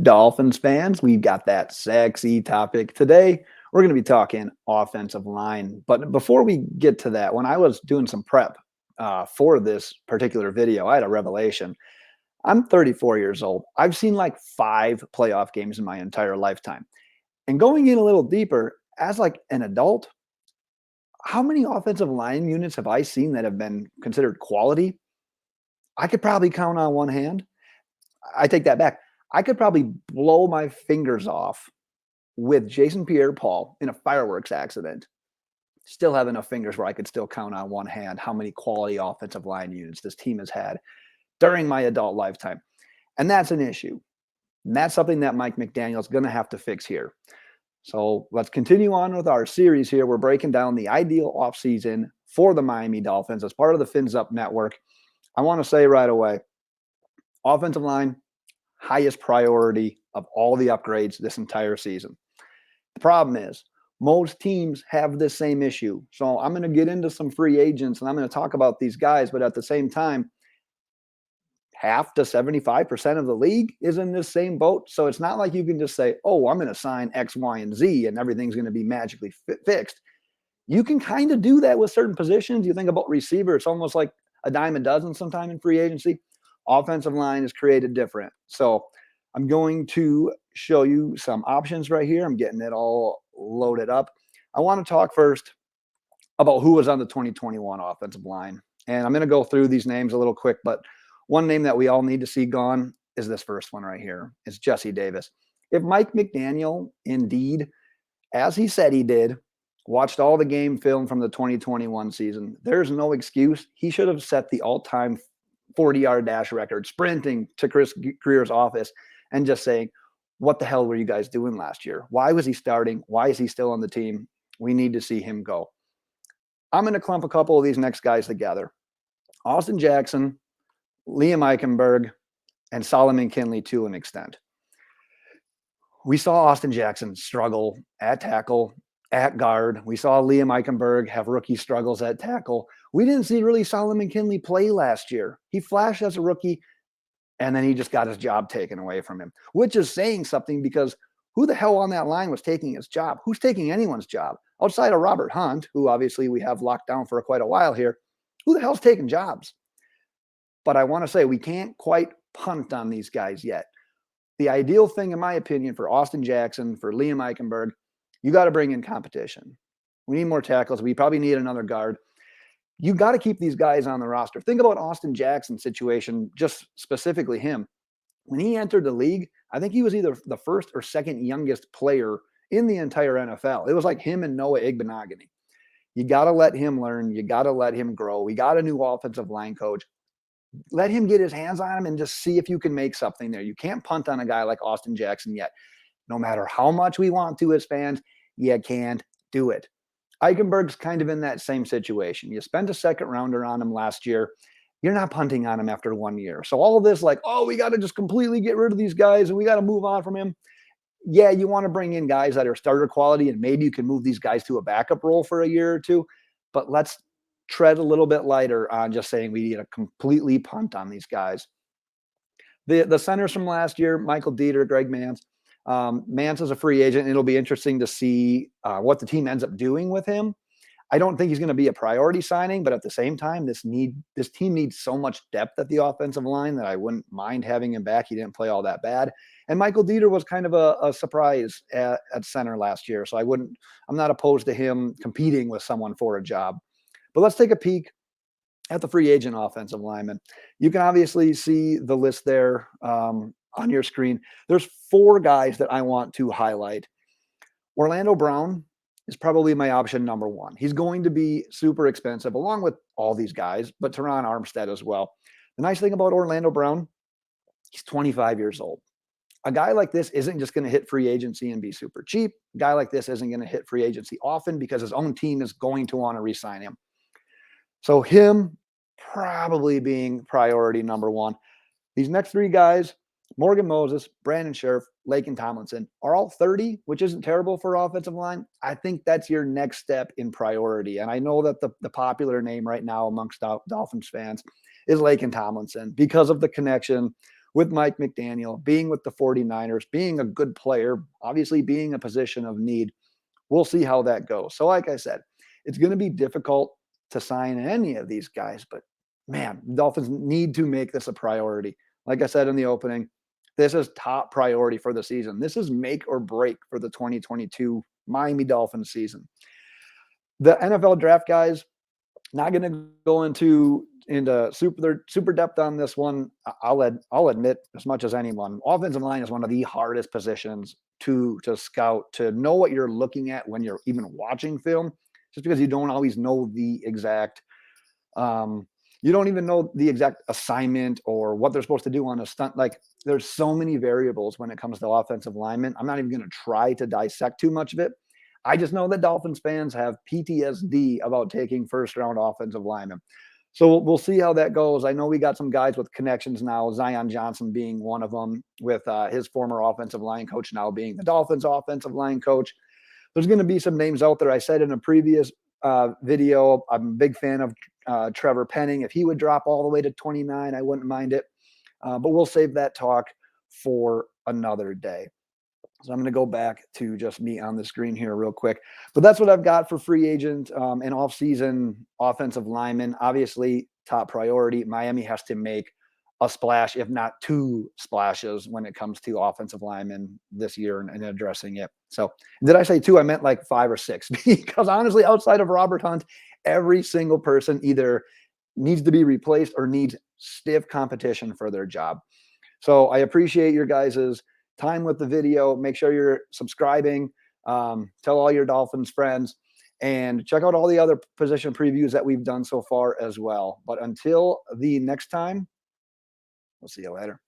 Dolphins fans, we've got that sexy topic today. We're going to be talking offensive line. But before we get to that, when I was doing some prep for this particular video, I had a revelation. I'm 34 years old. I've seen like 5 playoff games in my entire lifetime. And going in a little deeper, as like an adult, how many offensive line units have I seen that have been considered quality? I could probably count on one hand. I take that back. I could probably blow my fingers off with Jason Pierre-Paul in a fireworks accident. Still have enough fingers where I could still count on one hand how many quality offensive line units this team has had during my adult lifetime. And that's an issue. And that's something that Mike McDaniel is going to have to fix here. So let's continue on with our series here. We're breaking down the ideal offseason for the Miami Dolphins as part of the Fins Up Network. I want to say right away, offensive line, highest priority of all the upgrades this entire season. The problem is most teams have this same issue. So I'm going to get into some free agents and I'm going to talk about these guys, but at the same time, half to 75% of the league is in this same boat. So it's not like you can just say, oh, I'm going to sign X, Y, and Z and everything's going to be magically fixed. You can kind of do that with certain positions. You think about receiver, it's almost like a dime a dozen sometime in free agency. Offensive line is created different. So I'm going to show you some options right here. I'm getting it all loaded up. I want to talk first about who was on the 2021 offensive line. And I'm going to go through these names a little quick, but one name that we all need to see gone is this first one right here. It's Jesse Davis. If Mike McDaniel, indeed, as he said he did, watched all the game film from the 2021 season, there's no excuse. He should have set the all-time 40-yard dash record, sprinting to Chris Greer's office and just saying, what the hell were you guys doing last year? Why was he starting? Why is he still on the team? We need to see him go. I'm going to clump a couple of these next guys together. Austin Jackson, Liam Eichenberg, and Solomon Kinley to an extent. We saw Austin Jackson struggle at tackle, at guard. We saw Liam Eichenberg have rookie struggles at tackle. We didn't see really Solomon Kinley play last year. He flashed as a rookie, and then he just got his job taken away from him, which is saying something because who the hell on that line was taking his job? Who's taking anyone's job? Outside of Robert Hunt, who obviously we have locked down for quite a while here, who the hell's taking jobs? But I want to say we can't quite punt on these guys yet. The ideal thing, in my opinion, for Austin Jackson, for Liam Eichenberg, you got to bring in competition. We need more tackles. We probably need another guard. You got to keep these guys on the roster. Think about Austin Jackson's situation, just specifically him. When he entered the league, I think he was either the first or second youngest player in the entire NFL. It was like him and Noah Igbenogany. You got to let him learn. You got to let him grow. We got a new offensive line coach. Let him get his hands on him and just see if you can make something there. You can't punt on a guy like Austin Jackson yet. No matter how much we want to as fans, you can't do it. Eichenberg's kind of in that same situation. You spent a second rounder on him last year. You're not punting on him after 1 year. So all of this like, oh, we got to just completely get rid of these guys and we got to move on from him. Yeah, you want to bring in guys that are starter quality and maybe you can move these guys to a backup role for a year or two. But let's tread a little bit lighter on just saying we need to completely punt on these guys. The centers from last year, Michael Dieter, Greg Mance. Mance is a free agent, and it'll be interesting to see what the team ends up doing with him. I don't think he's going to be a priority signing, but at the same time, this team needs so much depth at the offensive line that I wouldn't mind having him back. He didn't play all that bad. And Michael Dieter was kind of a surprise at center last year. So I'm not opposed to him competing with someone for a job. But let's take a peek at the free agent offensive lineman. You can obviously see the list there on your screen. There's 4 guys that I want to highlight. Orlando Brown is probably my option number 1. He's going to be super expensive along with all these guys, but Teron Armstead as well. The nice thing about Orlando Brown, he's 25 years old. A guy like this isn't just going to hit free agency and be super cheap. A guy like this isn't going to hit free agency often because his own team is going to want to re-sign him. So him probably being priority number 1. These next 3 guys, Morgan Moses, Brandon Scherf, Laken Tomlinson, are all 30, which isn't terrible for offensive line. I think that's your next step in priority. And I know that the popular name right now amongst Dolphins fans is Laken Tomlinson because of the connection with Mike McDaniel, being with the 49ers, being a good player, obviously being a position of need. We'll see how that goes. So, like I said, it's going to be difficult to sign any of these guys, but man, the Dolphins need to make this a priority. Like I said in the opening, this is top priority for the season. This is make or break for the 2022 Miami Dolphins season. The NFL draft guys, not going to go into super depth on this one. I'll admit as much as anyone, offensive line is one of the hardest positions to scout, to know what you're looking at when you're even watching film, just because you don't always know the exact you don't even know the exact assignment or what they're supposed to do on a stunt. Like, there's so many variables when it comes to offensive linemen. I'm not even going to try to dissect too much of it. I just know that Dolphins fans have PTSD about taking first round offensive linemen. So we'll see how that goes. I know we got some guys with connections now, Zion Johnson being one of them, with his former offensive line coach now being the Dolphins offensive line coach. There's going to be some names out there. I said in a previous video, I'm a big fan of Trevor Penning. If he would drop all the way to 29, I wouldn't mind it. But we'll save that talk for another day. So I'm going to go back to just me on the screen here real quick. But that's what I've got for free agent and offseason offensive linemen. Obviously, top priority. Miami has to make a splash, if not two splashes, when it comes to offensive linemen this year and addressing it. So did I say two? I meant like 5 or 6, because honestly, outside of Robert Hunt, every single person either needs to be replaced or needs stiff competition for their job. So I appreciate your guys's time with the video. Make sure you're subscribing. Tell all your Dolphins friends, and check out all the other position previews that we've done so far as well. But until the next time, we'll see you later.